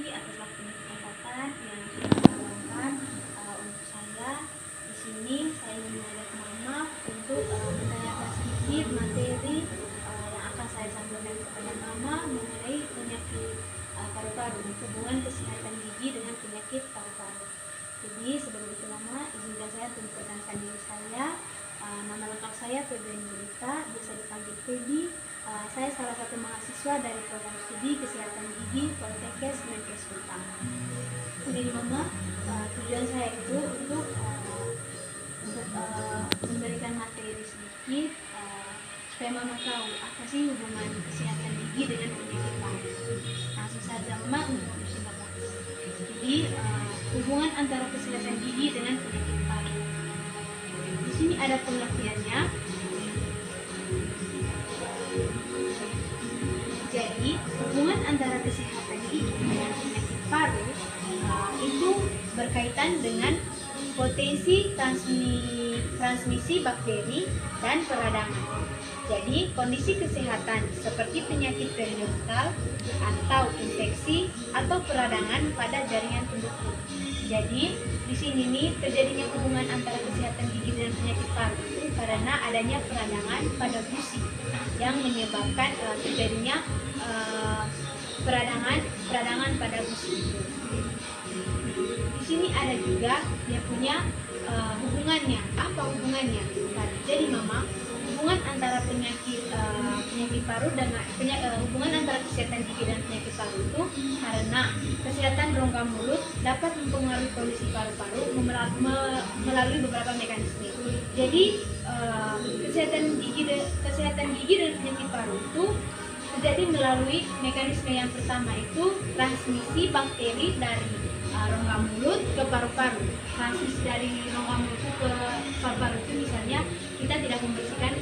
kasih atas waktu dan kesempatan yang sudah meluangkan untuk saya. Di sini saya ingin mengajak Mama untuk menanyakan sedikit materi yang akan saya sampaikan kepada Mama mengenai penyakit paru-paru, hubungan kesehatan gigi dengan penyakit paru-paru. Jadi sebelum itu Mama, izinkan saya untuk memperkenalkan diri saya. Nama lengkap saya Febriani Berita, biasa dipanggil Febi. Saya salah satu mahasiswa dari program studi kesehatan gigi Poltekkes Menkes Kupang. Jadi Mama, tujuan saya itu untuk memberikan materi sedikit supaya Mama tahu apa sih hubungan kesehatan gigi dengan penyakit paru. Langsung saja Mama untuk mempersingkat waktu. Jadi hubungan antara kesehatan gigi dengan penyakit paru. Di sini ada pengertiannya. Jadi hubungan antara kesehatan gigi dengan penyakit paru itu berkaitan dengan potensi transmisi bakteri dan peradangan. Jadi kondisi kesehatan seperti penyakit periodontal atau infeksi atau peradangan pada jaringan pendukung. Jadi di sini nih terjadinya hubungan antara kesehatan gigi dengan penyakit paru itu karena adanya peradangan pada gusi yang menyebabkan terjadinya peradangan pada gusi itu. Di sini ada juga dia punya hubungannya. Apa hubungannya? Jadi Mama, hubungan antara penyakit paru dengan hubungan antara kesehatan gigi dan penyakit paru itu karena kesehatan rongga mulut dapat mempengaruhi kondisi paru-paru melalui beberapa mekanisme. Jadi kesehatan gigi dan penyakit paru itu terjadi melalui mekanisme yang pertama itu transmisi bakteri dari rongga mulut ke paru-paru. Transmisi dari rongga mulut ke paru-paru itu misalnya kita tidak membersihkan,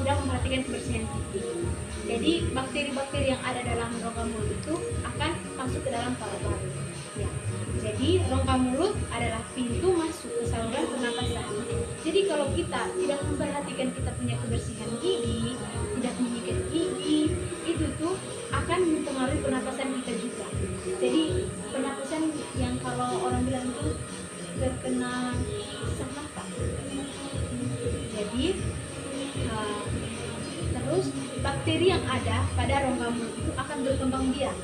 tidak memperhatikan kebersihan gigi. Jadi bakteri-bakteri yang ada dalam rongga mulut itu akan masuk ke dalam paru-paru. Ya. Jadi rongga mulut adalah pintu masuk ke saluran pernapasan. Jadi kalau kita tidak memperhatikan kita punya kebersihan gigi, tidak menyikat gigi, itu tuh akan mempengaruhi pernapasan kita juga. Jadi pernapasan yang kalau orang bilang itu terkena sesak nafas. Jadi terus bakteri yang ada pada rongga mulut itu akan berkembang biak.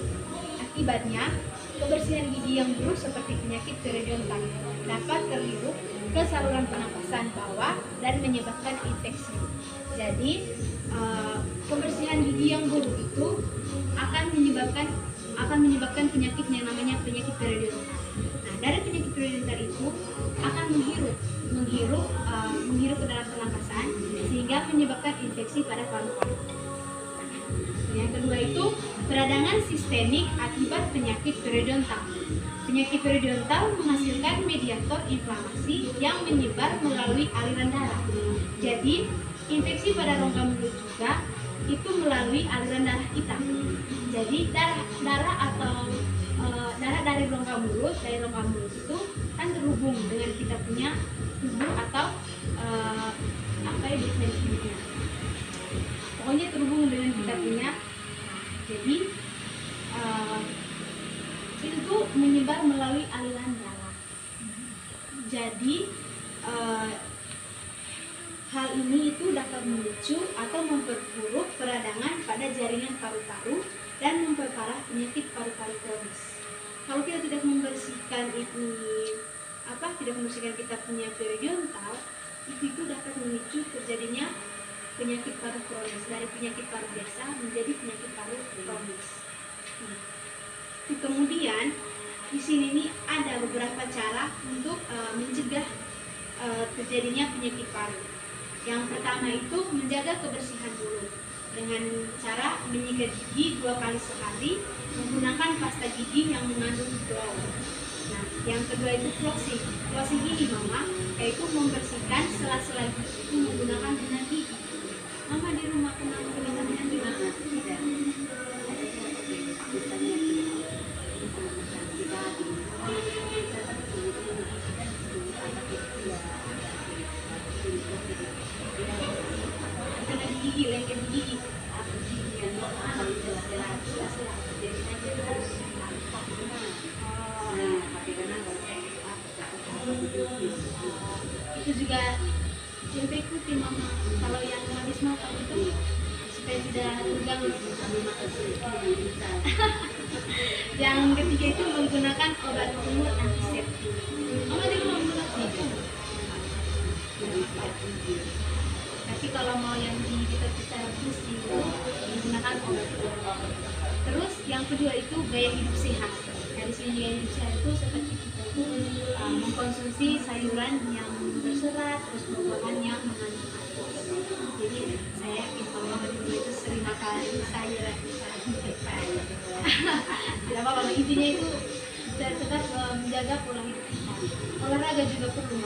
Akibatnya kebersihan gigi yang buruk seperti penyakit periodontal dapat terhirup ke saluran pernapasan bawah dan menyebabkan infeksi. Jadi kebersihan gigi yang buruk itu akan menyebabkan penyakit yang namanya penyakit periodontal. Nah, dari penyakit periodontal itu akan menghirup ke dalam pernapasan sehingga menyebabkan infeksi pada paru-paru. Yang kedua itu peradangan sistemik akibat penyakit periodontal. Penyakit periodontal menghasilkan mediator inflamasi yang menyebar melalui aliran darah. Jadi infeksi pada rongga mulut juga itu melalui aliran darah kita. Jadi darah dari rongga mulut itu kan terhubung dengan kita punya tubuh atau apa ya disebutnya. Pokoknya terhubung dengan kita punya. Jadi itu menyebar melalui aliran darah. Jadi hal ini itu dapat memicu atau memperburuk peradangan pada jaringan paru-paru dan memperparah penyakit paru-paru kronis. Kalau kita tidak membersihkan kita punya periodontal, itu dapat memicu terjadinya penyakit paru kronis, dari penyakit paru biasa menjadi penyakit paru kronis. Kemudian di sini nih ada beberapa cara untuk mencegah terjadinya penyakit paru. Yang pertama itu menjaga kebersihan mulut dengan cara menyikat gigi 2 kali sehari menggunakan pasta gigi yang mengandung fluor. Nah, yang kedua itu flossing. Flossing ini Mama, yaitu membersihkan sela-sela gigi itu menggunakan minyak gigi. Mama di rumah pernah menggunakan minyak gigi? Tidak. Gigi, lengket gigi. juga tempe ikuti mama. Kalau yang habis makan itu supaya tidak terganggu. Yang ketiga itu menggunakan obat kumur antiseptik. Mama juga menggunakan itu. Tapi kalau mau yang kita secara pusing itu menggunakan obat. Terus yang kedua itu gaya hidup sehat. Dari sini gaya hidup sehat itu seperti kita tuh mengkonsumsi sayuran yang berserat, terus buah-buahan yang mengandung air. Jadi saya yakin kalau dulu itu sering makan sayuran tidak apa-apa, intinya itu tetap menjaga pola hidup kita. Olahraga juga perlu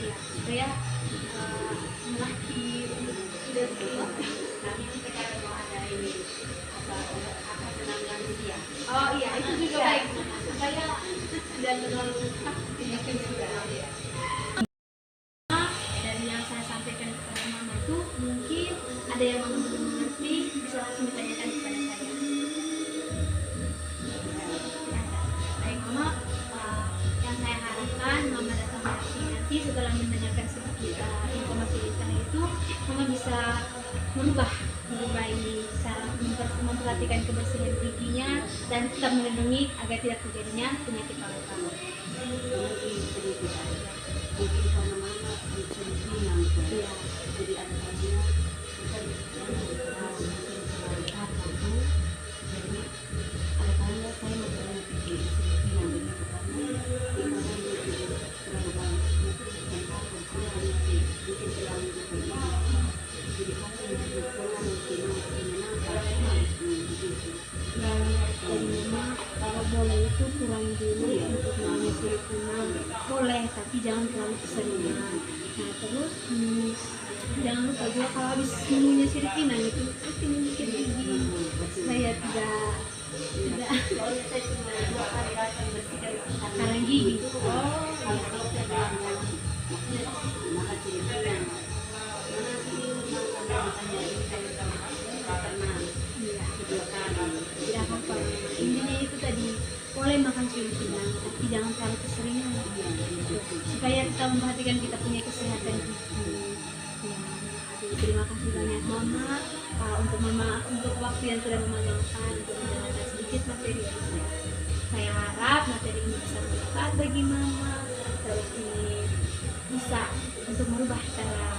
ya, supaya melatih tidak kami sekarang mau ada ini apa senam lansia. Oh iya, itu juga baik supaya tidak terlalu takut juga. Dari yang saya sampaikan kepada mama itu mungkin ada yang mama belum mengerti, bisa langsung ditanyakan kepada saya. Baik mama, yang saya harapkan mama datang lagi nanti setelah mendengarkan sedikit informasi itu, mama bisa merubah ini cara memperhatikan kebersihan giginya dan tetap melindungi agar tidak terjadinya penyakit paru-paru. Mungkin karena mama jadi ada kajian jadi ada kalinya saya mau berani pikir yang begitu karena terlalu banyak dan takut saya mungkin terlalu jadi kalau Dan mama kalau boleh itu kurang dulu untuk namanya sirip pinang boleh, tapi jangan terlalu keseringan. Nah terus jangan lupa juga kalau habis minumnya sirip pinang itu rutin mikir gigi supaya tidak saya cuma 2 kali datang bersihkan karang gigi. kalau saya maksudnya makan cerita yang mana sih makan ini saya pernah Iya, 2 kali. tidak apa-apa. Intinya itu tadi boleh makan sirip pinang, tapi jangan terlalu keseringan. Supaya kita memperhatikan kita punya kesehatan gigi. Ya, aduh, terima kasih banyak mama untuk waktu yang sudah memanjangkan untuk mendengarkan sedikit materi ini. Saya harap materi ini bisa bermanfaat bagi mama, terus ini bisa untuk merubah cara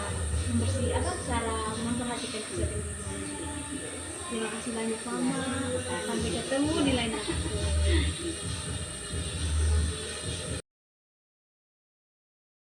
cara memperhatikan kesehatan gigi. Terima kasih banyak mama. Sampai